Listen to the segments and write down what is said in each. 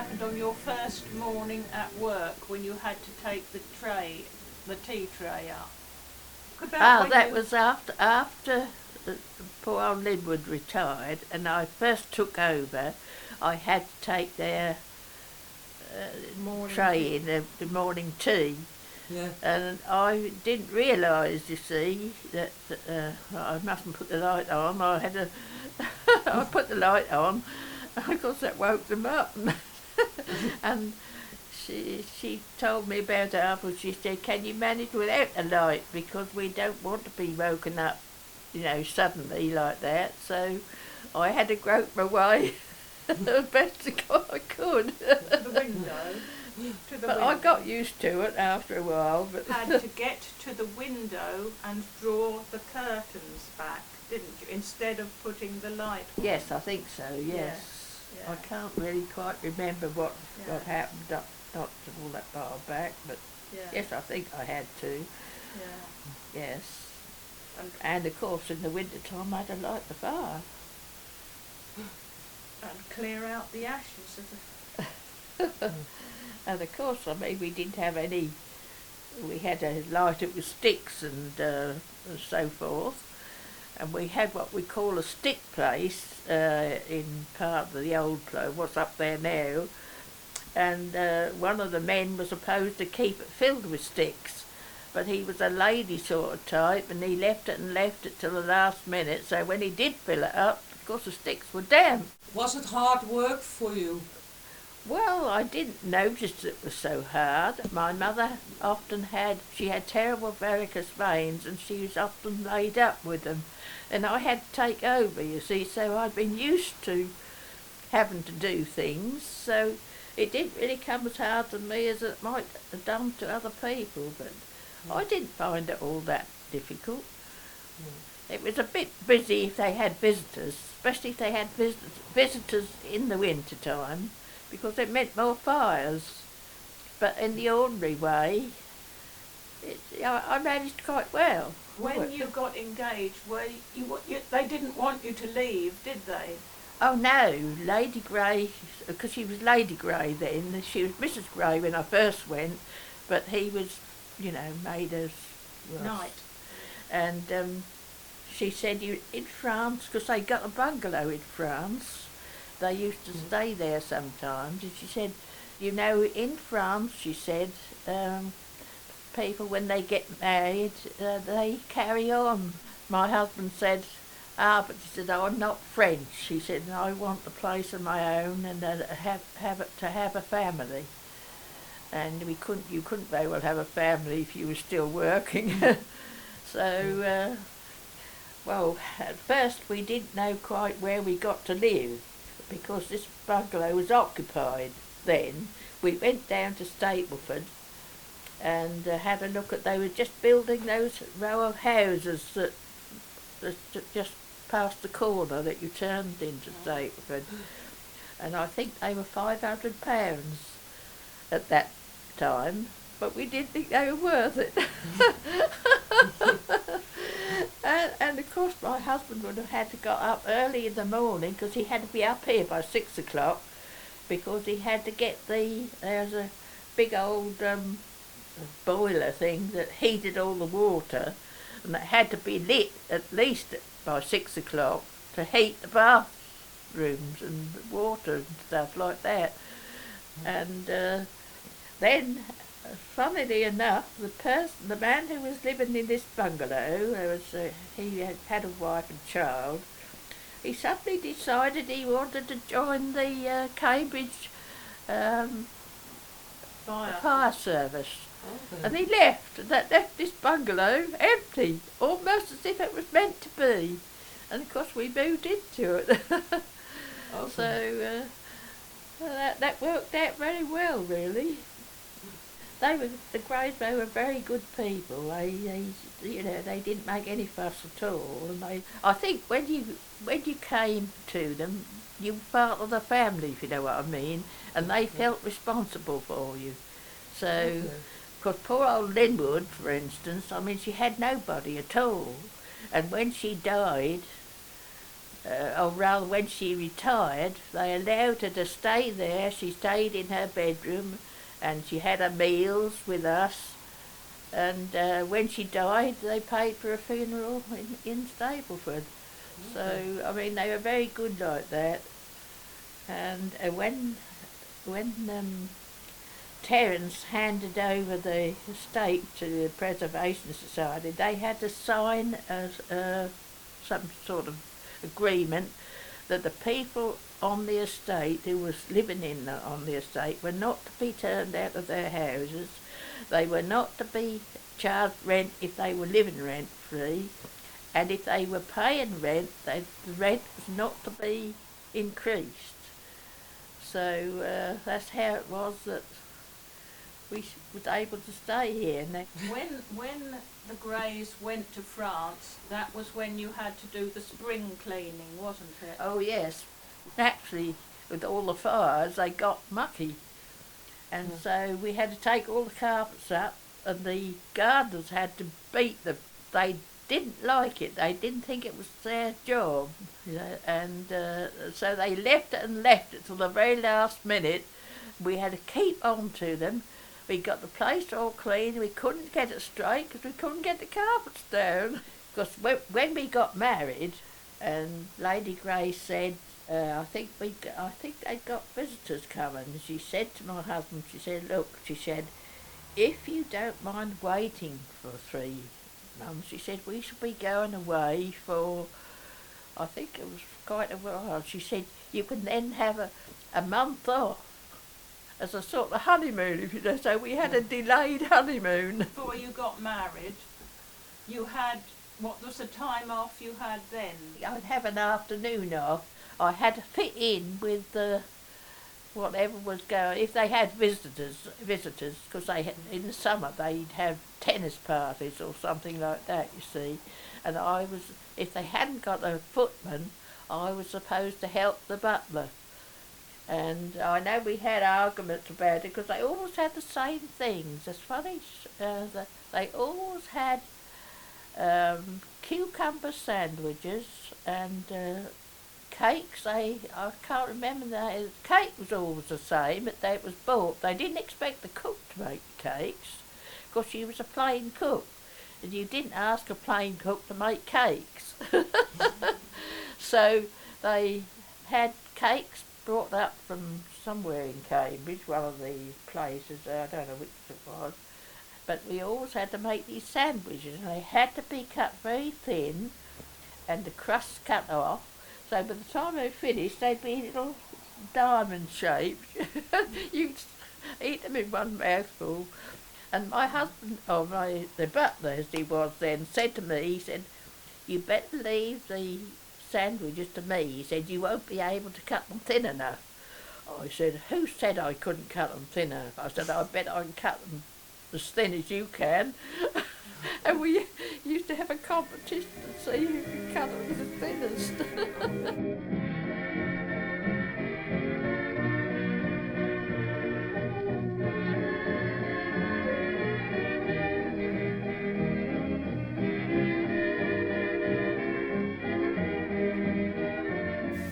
happened on your first morning at work when you had to take the tea tray up? That was after poor old Linwood retired, and I first took over. I had to take their tray in the morning tea. Yeah. And I didn't realise, you see, that I mustn't put the light on. I had to, I put the light on, and of course that woke them up. And she told me about it afterwards. She said, "Can you manage without the light? Because we don't want to be woken up, suddenly like that." So I had to grope my way as best I could. To the window. But I got used to it after a while. But had to get to the window and draw the curtains back, didn't you? Instead of putting the light on. Yes, I think so. Yes, Yeah. I can't really quite remember what happened not all that far back, but yes, I think I had to. Yeah. Yes, and of course in the winter time I had to light the fire And clear out the ashes of the... and of course, we didn't have any. We had to light it with sticks and so forth, and we had what we call a stick place in part of the old place, what's up there now, and one of the men was supposed to keep it filled with sticks, but he was a lady sort of type, and he left it till the last minute, so when he did fill it up, of course the sticks were damp. Was it hard work for you? Well, I didn't notice it was so hard. My mother she had terrible varicose veins, and she was often laid up with them. And I had to take over, you see, so I'd been used to having to do things, so it didn't really come as hard to me as it might have done to other people, but I didn't find it all that difficult. It was a bit busy if they had visitors, especially if they had visitors in the winter time, because it meant more fires. But in the ordinary way, I managed quite well. When you got engaged, they didn't want you to leave, did they? Oh no, Lady Grey, because she was Lady Grey then, she was Mrs. Grey when I first went, but he was, made as... Knight. And she said, in France, because they got a bungalow in France, they used to stay there sometimes, and she said, in France, she said, people, when they get married, they carry on. My husband said, but she said, I'm not French. She said, I want a place of my own and have a family. And you couldn't very well have a family if you were still working. So, at first we didn't know quite where we got to live, because this bungalow was occupied then. We went down to Stapleford and had a look they were just building those row of houses that just past the corner that you turned into Stapleford. And I think they were £500 at that time, but we did think they were worth it. And of course my husband would have had to go up early in the morning, because he had to be up here by 6 o'clock, because he had to get there's a big old boiler thing that heated all the water, and that had to be lit at least by 6 o'clock to heat the bathrooms and the water and stuff like that. And then, funnily enough, the man who was living in this bungalow, he had a wife and child, he suddenly decided he wanted to join the Cambridge fire service. Okay. And he left this bungalow empty, almost as if it was meant to be. And of course we moved into it. Okay. So that worked out very well, really. The Greys were very good people. They didn't make any fuss at all. And I think when you came to them, you were part of the family, if you know what I mean, and they felt responsible for you. So, because poor old Linwood, for instance, she had nobody at all. And when she died, or rather when she retired, they allowed her to stay there. She stayed in her bedroom and she had her meals with us. And when she died, they paid for a funeral in Stapleford. So, I mean, they were very good like that. And when Terence handed over the estate to the Preservation Society, they had to sign some sort of agreement that the people on the estate who was living on the estate were not to be turned out of their houses. They were not to be charged rent if they were living rent-free, and if they were paying rent, the rent was not to be increased. So that's how it was that we was able to stay here. When the Greys went to France, that was when you had to do the spring cleaning, wasn't it? Oh yes, naturally with all the fires they got mucky, and so we had to take all the carpets up, and the gardeners had to beat them. They didn't like it. They didn't think it was their job, and so they left it till the very last minute. We had to keep on to them. We got the place all clean. We couldn't get it straight because we couldn't get the carpets down. Because when we got married, and Lady Grey said, I think they'd got visitors coming. And she said to my husband, she said, look, she said, if you don't mind waiting for 3 months, she said, we shall be going away for, I think it was quite a while. She said, you can then have a month off as a sort of honeymoon, if you know. So we had a delayed honeymoon. Before you got married, you had, what was the time off you had then? I'd have an afternoon off. I had to fit in with whatever was going. If they had visitors, because they had, in the summer they'd have tennis parties or something like that, you see. And if they hadn't got a footman, I was supposed to help the butler. And I know we had arguments about it because they always had the same things. It's funny, they always had cucumber sandwiches and cakes. I can't remember that. The cake was always the same, but it was bought. They didn't expect the cook to make cakes because she was a plain cook, and you didn't ask a plain cook to make cakes. So they had cakes brought up from somewhere in Cambridge, one of the places, I don't know which it was, but we always had to make these sandwiches, and they had to be cut very thin and the crust cut off, so by the time they finished they'd be little diamond shaped. You'd eat them in one mouthful. And my husband, the butler as he was then, said to me, he said, you better leave the sandwiches to me. He said, you won't be able to cut them thin enough. I said, who said I couldn't cut them thin enough? I said, I bet I can cut them as thin as you can. And we used to have a competition to see who could cut them the thinnest.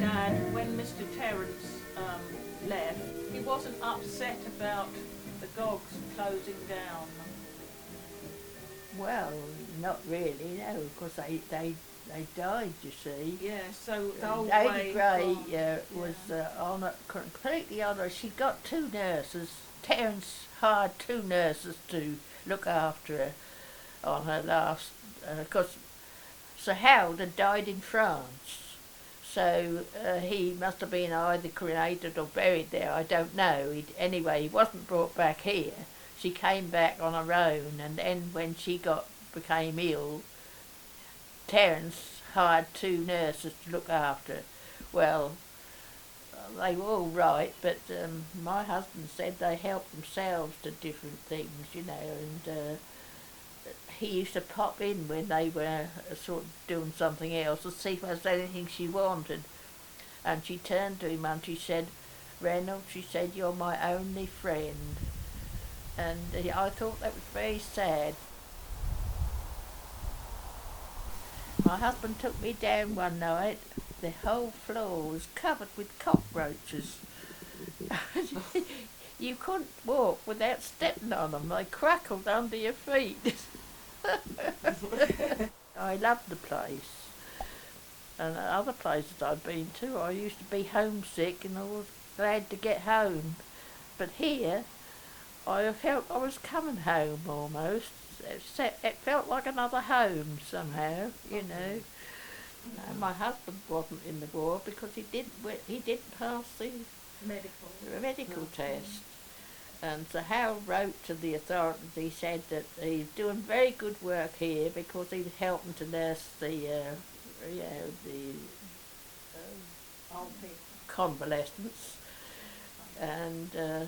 Dad, when Mr. Terence left, he wasn't upset about the Gogs closing down. Well, not really, no, because they died, you see. Yeah, so the old Lady way Grey was completely on her. She got 2 nurses. Terence hired 2 nurses to look after her on her last, because Sir Harold had died in France. So he must have been either cremated or buried there, I don't know. Anyway, he wasn't brought back here. She came back on her own, and then when she became ill, Terence hired 2 nurses to look after her. Well, they were all right, but my husband said they helped themselves to different things, you know, and he used to pop in when they were sort of doing something else to see if there was anything she wanted. And she turned to him and she said, Reynolds, she said, you're my only friend. And I thought that was very sad. My husband took me down one night the whole floor was covered with cockroaches. You couldn't walk without stepping on them. They crackled under your feet. I loved the place. And other places I've been to, I used to be homesick and I was glad to get home. But here, I felt I was coming home almost. It felt like another home somehow, you know. My husband wasn't in the war because he didn't pass the medical test. And so Hal wrote to the authorities. He said that he's doing very good work here because he's helping to nurse the convalescents, and the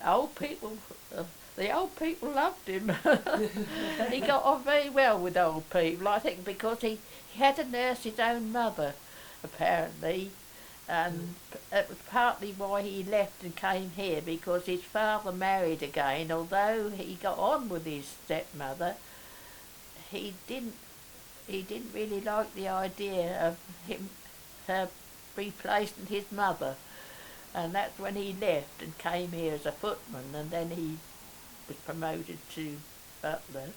old people loved him. He got on very well with old people, I think, because he had to nurse his own mother, apparently, and it was partly why he left and came here, because his father married again. Although he got on with his stepmother, he didn't really like the idea of her replacing his mother, and that's when he left and came here as a footman, and then he was promoted to butler.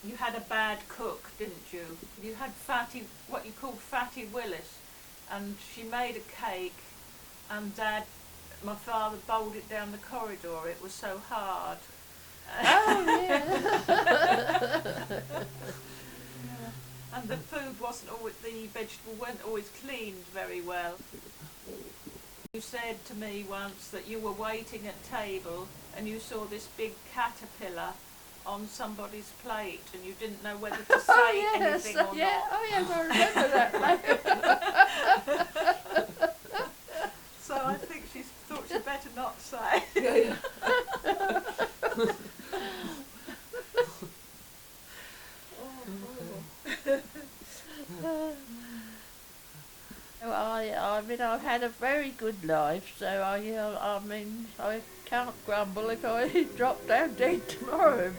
You had a bad cook, didn't you? You had what you called Fatty Willis, and she made a cake, and my father bowled it down the corridor. It was so hard. Oh yeah. And the food wasn't always, the vegetables weren't always cleaned very well. You said to me once that you were waiting at table and you saw this big caterpillar on somebody's plate and you didn't know whether to say anything or not. Oh yes, I remember that. So I think she thought she'd better not say. Yeah. I mean, I've had a very good life, so I can't grumble if I drop down dead tomorrow.